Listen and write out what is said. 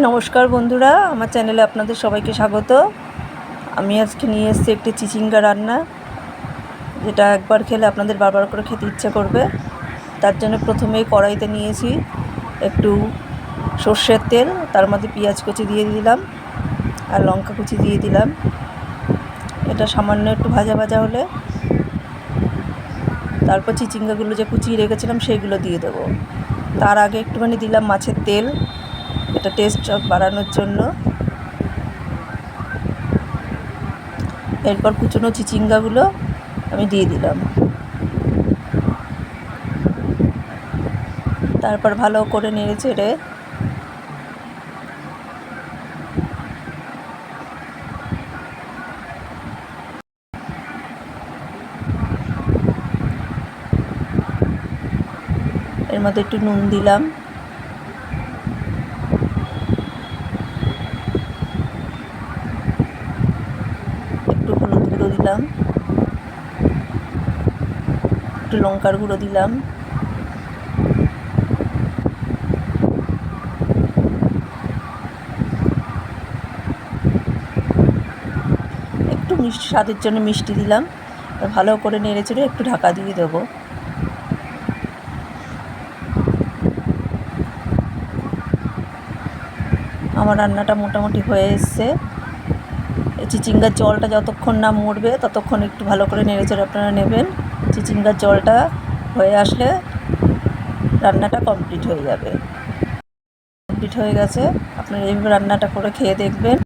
নমস্কার বন্ধুরা, আমার চ্যানেলে আপনাদের সবাইকে স্বাগত। আমি আজকে নিয়ে এসেছি একটি চিচিঙ্গা রান্না, যেটা একবার খেলে আপনাদের বারবার করে খেতে ইচ্ছে করবে। তার জন্য প্রথমেই কড়াইতে নিয়েছি একটু সর্ষের তেল, তার মধ্যে পেঁয়াজ কুচি দিয়ে দিলাম আর লঙ্কা কুচি দিয়ে দিলাম। এটা সামান্য একটু ভাজা ভাজা হলে তারপর চিচিঙ্গাগুলো যে কুচিয়ে রেখেছিলাম সেইগুলো দিয়ে দেবো। তার আগে একটুখানি দিলাম মাছের তেল, এটা টেস্ট বাড়ানোর জন্য। এরপর কুচনো চিচিঙ্গাগুলো আমি দিয়ে দিলাম। তারপর ভালো করে নেড়ে চেড়ে এর মধ্যে একটু নুন দিলাম, একটু হলুদ গুঁড়ো দিলাম, একটু লঙ্কার গুঁড়ো দিলাম, একটু মিষ্টি স্বাদের জন্য মিষ্টি দিলাম। ভালো করে নেড়ে চেড়ে একটু ঢাকা দিয়ে দেবো। আমার রান্নাটা মোটামুটি হয়ে এসছে। এই চিচিঙ্গার জলটা যতক্ষণ না মরবে ততক্ষণ একটু ভালো করে নেড়ে চেড়ে আপনারা নেবেন। চিচিঙ্গার জলটা হয়ে আসলে রান্নাটা কমপ্লিট হয়ে যাবে। কমপ্লিট হয়ে গেছে। আপনারা এইভাবে রান্নাটা করে খেয়ে দেখবেন।